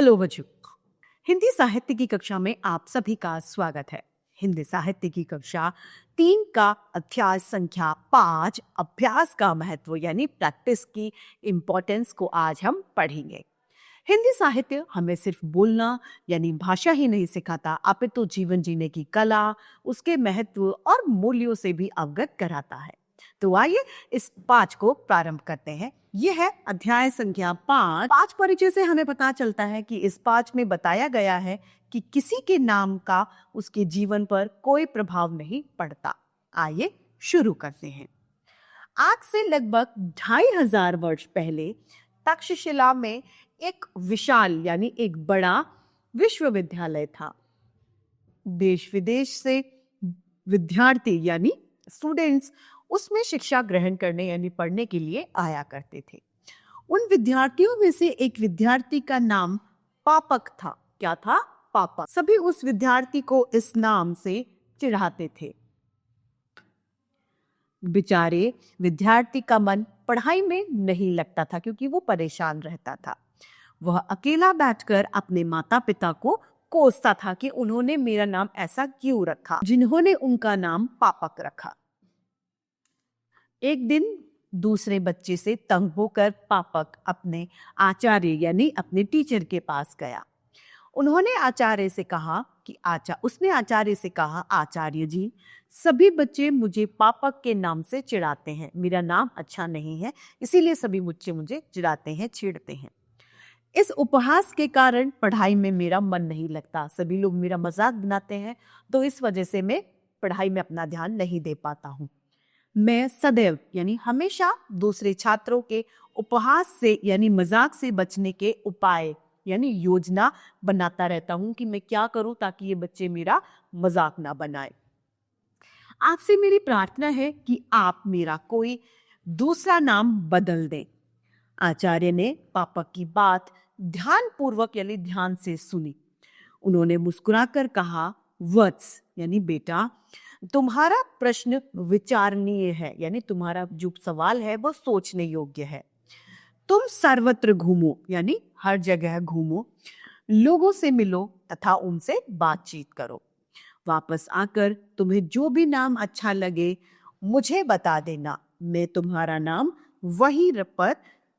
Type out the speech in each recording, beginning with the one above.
Hello बच्चों, हिंदी साहित्य की कक्षा में आप सभी का स्वागत है। हिंदी साहित्य की कक्षा 3 का अध्याय संख्या 5 अभ्यास का महत्व यानी प्रैक्टिस की इम्पोर्टेंस को आज हम पढ़ेंगे। हिंदी साहित्य हमें सिर्फ बोलना यानी भाषा ही नहीं सिखाता, अपितु जीवन जीने की कला, उसके महत्व और मूल्यों से भी अवगत कराता है। तो आइए इस 5 को प्रारंभ करते हैं। यह है अध्याय संख्या 5। 5 परिचय से हमें पता चलता है कि इस 5 में बताया गया है कि किसी के नाम का उसके जीवन पर कोई प्रभाव नहीं पड़ता। आइए शुरू करते हैं। आज से लगभग 2500 वर्ष पहले तक्षशिला में एक विशाल यानी एक बड़ा विश्वविद्यालय था। देश विदेश से विद्यार्थी यानी स्टूडेंट्स उसमें शिक्षा ग्रहण करने यानी पढ़ने के लिए आया करते थे। उन विद्यार्थियों में से एक विद्यार्थी का नाम पापक था। क्या था? पापक। सभी उस विद्यार्थी को इस नाम से चिढ़ाते थे। बेचारे विद्यार्थी का मन पढ़ाई में नहीं लगता था क्योंकि वो परेशान रहता था। वह अकेला बैठकर अपने माता पिता को कोसता था कि उन्होंने मेरा नाम ऐसा क्यों रखा, जिन्होंने उनका नाम पापक रखा। एक दिन दूसरे बच्चे से तंग होकर पापक अपने आचार्य यानी अपने टीचर के पास गया। उसने आचार्य से कहा, आचार्य जी, सभी बच्चे मुझे पापक के नाम से चिढ़ाते हैं। मेरा नाम अच्छा नहीं है, इसीलिए सभी बच्चे मुझे चिढ़ाते हैं, छेड़ते हैं। इस उपहास के कारण पढ़ाई में मेरा मन नहीं लगता। सभी लोग मेरा मजाक बनाते हैं, तो इस वजह से मैं पढ़ाई में अपना ध्यान नहीं दे पाता हूँ। मैं सदैव यानी हमेशा दूसरे छात्रों के उपहास से यानी मजाक से बचने के उपाय यानी योजना बनाता रहता हूं कि मैं क्या करूं ताकि ये बच्चे मेरा मजाक ना बनाए। आपसे मेरी प्रार्थना है कि आप मेरा कोई दूसरा नाम बदल दें। आचार्य ने पापक की बात ध्यानपूर्वक यानी ध्यान से सुनी। उन्होंने मुस्कुराकर कहा, वत्स यानी बेटा, तुम्हारा प्रश्न विचारणीय है यानी तुम्हारा जो सवाल है वो सोचने योग्य है। तुम सर्वत्र घूमो यानी हर जगह घूमो, लोगों से मिलो तथा उनसे बातचीत करो। वापस आकर तुम्हें जो भी नाम अच्छा लगे मुझे बता देना। मैं तुम्हारा नाम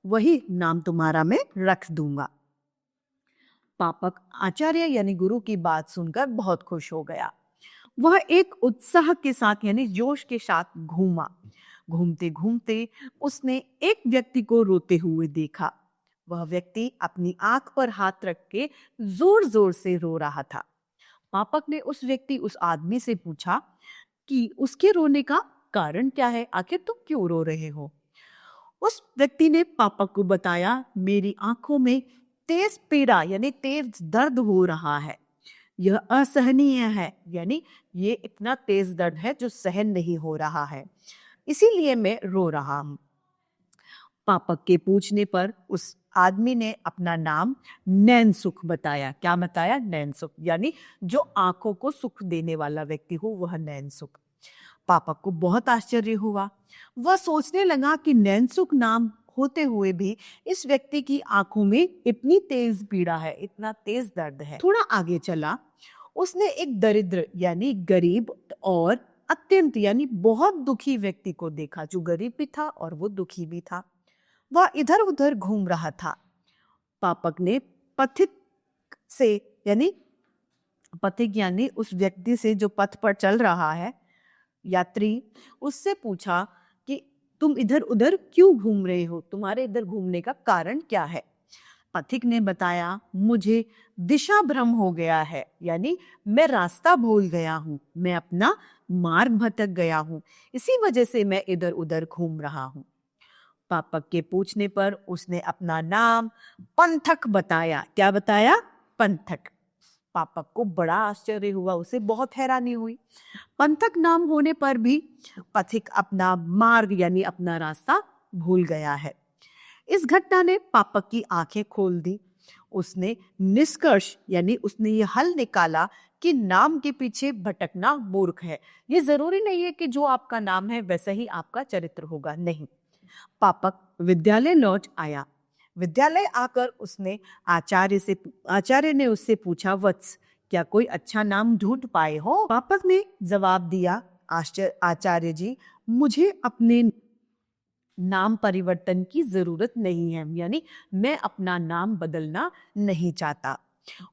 वही नाम तुम्हारा मैं रख दूंगा। पापक आचार्य यानी गुरु की बात सुनकर बहुत खुश हो गया। वह एक उत्साह के साथ यानी जोश के साथ घूमा। घूमते घूमते उसने एक व्यक्ति को रोते हुए देखा। वह व्यक्ति अपनी आंख पर हाथ रख के जोर जोर से रो रहा था। पापक ने उस आदमी से पूछा कि उसके रोने का कारण क्या है, आखिर तुम क्यों रो रहे हो? उस व्यक्ति ने पापक को बताया, मेरी आंखों में तेज पीड़ा यानी तेज दर्द हो रहा है। यह असहनीय है यानी ये इतना तेज दर्द है जो सहन नहीं हो रहा है, इसीलिए मैं रो रहा हूं। पापक के पूछने पर उस आदमी ने अपना नाम नैनसुख बताया। क्या बताया? नैनसुख यानी जो आंखों को सुख देने वाला व्यक्ति हो वह नैनसुख। पापक को बहुत आश्चर्य हुआ। वह सोचने लगा कि नैनसुख नाम होते हुए भी इस व्यक्ति की आंखों में इतनी तेज पीड़ा है, इतना तेज दर्द है। थोड़ा आगे चला, उसने एक दरिद्र यानी गरीब और अत्यंत यानी बहुत दुखी व्यक्ति को देखा, जो गरीब भी था और वो दुखी भी था। वह इधर उधर घूम रहा था। पापक ने पथिक यानी उस व्यक्ति से जो पथ पर चल रहा है, यात्री, उससे पूछा कि तुम इधर उधर क्यों घूम रहे हो, तुम्हारे इधर घूमने का कारण क्या है? पथिक ने बताया, मुझे दिशा भ्रम हो गया है यानी मैं रास्ता भूल गया हूं, मैं अपना मार्ग भटक गया हूं, इसी वजह से मैं इधर उधर घूम रहा हूं। पापक के पूछने पर उसने अपना नाम पंथक बताया। क्या बताया? पंथक। पापक को बड़ा आश्चर्य हुआ, उसे बहुत हैरानी हुई। पंथक नाम होने पर भी पथिक अपना मार्ग यानी अपना रास्ता भूल गया है। इस घटना ने पापक की आंखें खोल दी। उसने निष्कर्ष यानी उसने ये हल निकाला कि नाम के पीछे भटकना मूर्ख है। ये जरूरी नहीं है कि जो आपका नाम है वैसा ही आपका चरित्र होगा, नहीं। पापक विद्यालय लौट आया। विद्यालय आकर उसने आचार्य ने उससे पूछा, वत्स, क्या कोई अच्छा नाम ढूंढ पाए हो? पापक ने जवाब दिया, आचार्य जी, मुझे अपने नाम परिवर्तन की जरूरत नहीं है, यानी मैं अपना नाम बदलना नहीं चाहता।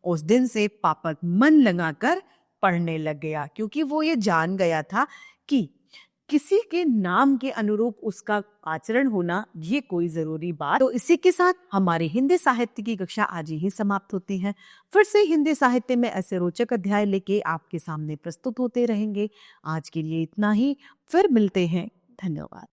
उस दिन से पापक मन लगाकर पढ़ने लग गया, क्योंकि वो ये जान गया था कि किसी के नाम के अनुरूप उसका आचरण होना ये कोई जरूरी बात। तो इसी के साथ हमारी हिंदी साहित्य की कक्षा आज ही समाप्त होती है। फिर से हिंदी साहित्य में ऐसे रोचक अध्याय लेके आपके सामने प्रस्तुत होते रहेंगे। आज के लिए इतना ही, फिर मिलते हैं। धन्यवाद।